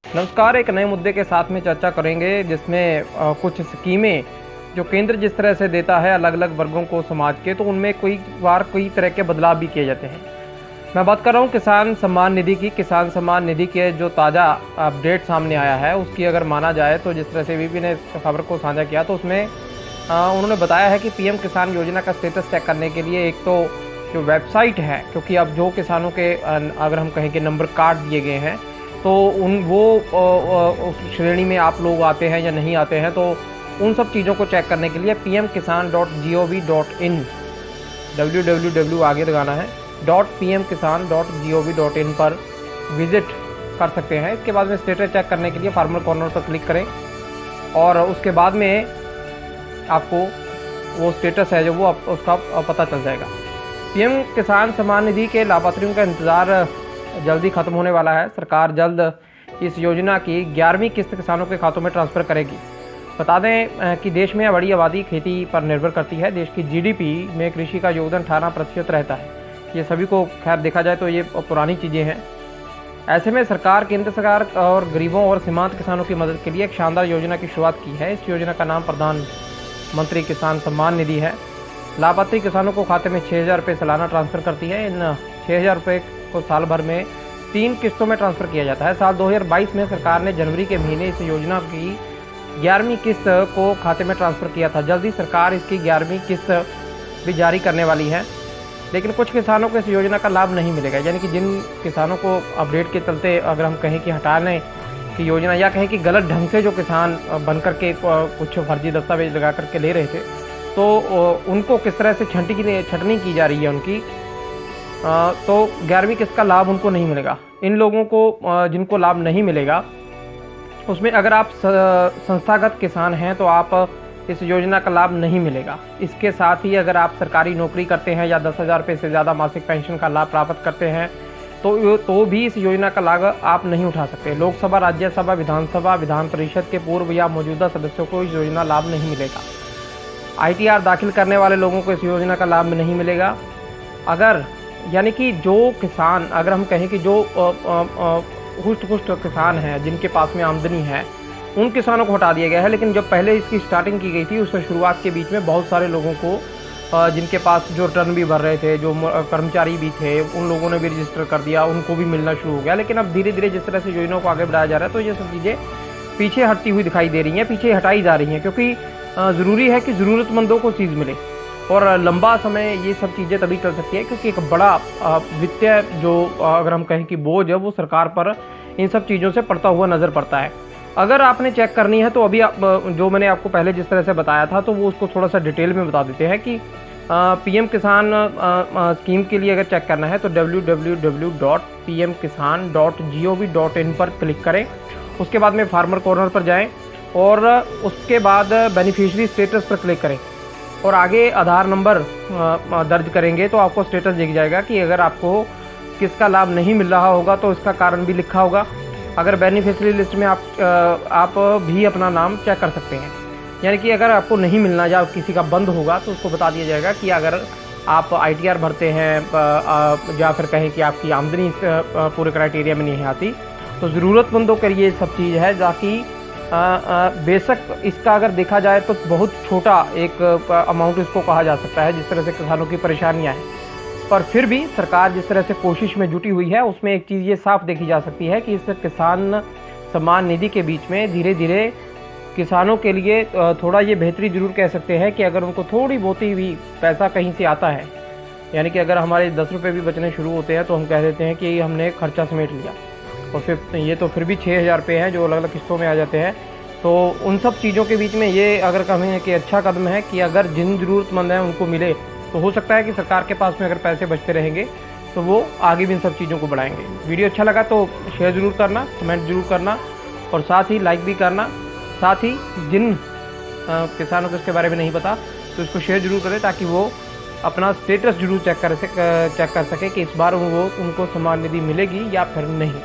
नमस्कार। एक नए मुद्दे के साथ में चर्चा करेंगे जिसमें कुछ स्कीमें जो केंद्र जिस तरह से देता है अलग अलग वर्गों को समाज के, तो उनमें कई तरह के बदलाव भी किए जाते हैं। मैं बात कर रहा हूँ किसान सम्मान निधि की। किसान सम्मान निधि के जो ताज़ा अपडेट सामने आया है उसकी अगर माना जाए तो जिस तरह से वीपी ने इस खबर को साझा किया तो उसमें उन्होंने बताया है कि पीएम किसान योजना का स्टेटस चेक करने के लिए एक तो जो वेबसाइट है, क्योंकि अब जो किसानों के अगर हम कहें कि नंबर कार्ड दिए गए हैं तो उस श्रेणी में आप लोग आते हैं या नहीं आते हैं, तो उन सब चीज़ों को चेक करने के लिए pmkisan.gov.in www आगे लगाना है .pmkisan.gov.in पर विजिट कर सकते हैं। इसके बाद में स्टेटस चेक करने के लिए फार्मर कॉर्नर पर क्लिक करें और उसके बाद में आपको वो स्टेटस है जो वो उसका पता चल जाएगा। पीएम किसान सम्मान निधि के लाभार्थियों का इंतज़ार जल्दी खत्म होने वाला है। सरकार जल्द इस योजना की 11वीं किस्त किसानों के खातों में ट्रांसफ़र करेगी। बता दें कि देश में बड़ी आबादी खेती पर निर्भर करती है। देश की जीडीपी में कृषि का योगदान 18% रहता है। ये सभी को खैर देखा जाए तो ये पुरानी चीज़ें हैं। ऐसे में केंद्र सरकार और गरीबों और सीमांत किसानों की मदद के लिए एक शानदार योजना की शुरुआत की है। इस योजना का नाम प्रधानमंत्री किसान सम्मान निधि है। लाभार्थी किसानों को खाते में 6,000 रुपये सालाना ट्रांसफ़र करती है। इन 6,000 रुपये को साल भर में 3 किस्तों में ट्रांसफ़र किया जाता है। साल 2022 में सरकार ने जनवरी के महीने इस योजना की 11वीं किस्त को खाते में ट्रांसफ़र किया था। जल्द ही सरकार इसकी 11वीं किस्त भी जारी करने वाली है, लेकिन कुछ किसानों को इस योजना का लाभ नहीं मिलेगा। यानी कि जिन किसानों को अपडेट के चलते अगर हम कहें कि हटाने की योजना या कहें कि गलत ढंग से जो किसान बन करके कुछ फर्जी दस्तावेज लगा करके ले रहे थे, तो उनको किस तरह से छंटनी की जा रही है उनकी, तो 11वीं किस्त का लाभ उनको नहीं मिलेगा। इन लोगों को जिनको लाभ नहीं मिलेगा उसमें अगर आप संस्थागत किसान हैं तो आप इस योजना का लाभ नहीं मिलेगा। इसके साथ ही अगर आप सरकारी नौकरी करते हैं या 10,000 रुपये से ज़्यादा मासिक पेंशन का लाभ प्राप्त करते हैं तो भी इस योजना का लाभ आप नहीं उठा सकते। लोकसभा, राज्यसभा, विधानसभा, विधान परिषद के पूर्व या मौजूदा सदस्यों को इस योजना लाभ नहीं मिलेगा। ITR दाखिल करने वाले लोगों को इस योजना का लाभ नहीं मिलेगा। अगर यानी कि जो किसान अगर हम कहें कि जो हुष्ट किसान हैं जिनके पास में आमदनी है उन किसानों को हटा दिया गया है। लेकिन जब पहले इसकी स्टार्टिंग की गई थी उस शुरुआत के बीच में बहुत सारे लोगों को जिनके पास जो रिटर्न भी भर रहे थे, जो कर्मचारी भी थे, उन लोगों ने भी रजिस्टर कर दिया, उनको भी मिलना शुरू हो गया। लेकिन अब धीरे धीरे जिस तरह से योजना को आगे बढ़ाया जा रहा है तो ये सब चीज़ें पीछे हटती हुई दिखाई दे रही हैं, पीछे हटाई जा रही हैं, क्योंकि ज़रूरी है कि ज़रूरतमंदों को चीज़ मिले। और लंबा समय ये सब चीज़ें तभी चल सकती है क्योंकि एक बड़ा वित्तीय जो अगर हम कहें कि बोझ है वो सरकार पर इन सब चीज़ों से पड़ता हुआ नज़र पड़ता है। अगर आपने चेक करनी है तो अभी जो मैंने आपको पहले जिस तरह से बताया था तो वो उसको थोड़ा सा डिटेल में बता देते हैं कि पीएम किसान स्कीम के लिए अगर चेक करना है तो www.pmkisan.gov.in पर क्लिक करें। उसके बाद में फार्मर कॉर्नर पर जाएं और उसके बाद बेनिफिशियरी स्टेटस पर क्लिक करें और आगे आधार नंबर दर्ज करेंगे तो आपको स्टेटस दिख जाएगा कि अगर आपको किसका लाभ नहीं मिल रहा होगा तो इसका कारण भी लिखा होगा। अगर बेनिफिशियरी लिस्ट में आप भी अपना नाम चेक कर सकते हैं। यानी कि अगर आपको नहीं मिलना या किसी का बंद होगा तो उसको बता दिया जाएगा कि अगर आप ITR भरते हैं या फिर कहें कि आपकी आमदनी पूरे क्राइटेरिया में नहीं आती, तो ज़रूरतमंदों के लिए सब चीज़ है ताकि बेशक इसका अगर देखा जाए तो बहुत छोटा एक अमाउंट इसको कहा जा सकता है जिस तरह से किसानों की परेशानियां हैं, पर फिर भी सरकार जिस तरह से कोशिश में जुटी हुई है उसमें एक चीज़ ये साफ देखी जा सकती है कि इस किसान सम्मान निधि के बीच में धीरे धीरे किसानों के लिए थोड़ा ये बेहतरी जरूर कह सकते हैं कि अगर उनको थोड़ी बहुत भी पैसा कहीं से आता है, यानी कि अगर हमारे 10 रुपये भी बचने शुरू होते हैं तो हम कह देते हैं कि हमने खर्चा समेट लिया, और फिर ये तो फिर भी 6,000 रुपये हैं जो अलग अलग किस्तों में आ जाते हैं। तो उन सब चीज़ों के बीच में ये अगर कहें कि अच्छा कदम है कि अगर जिन ज़रूरतमंद हैं उनको मिले, तो हो सकता है कि सरकार के पास में अगर पैसे बचते रहेंगे तो वो आगे भी इन सब चीज़ों को बढ़ाएंगे। वीडियो अच्छा लगा तो शेयर ज़रूर करना, कमेंट ज़रूर करना और साथ ही लाइक भी करना। साथ ही जिन किसानों को इसके बारे में नहीं पता तो इसको शेयर ज़रूर करें ताकि वो अपना स्टेटस जरूर चेक कर सके कि इस बार वो उनको सम्मान निधि मिलेगी या फिर नहीं।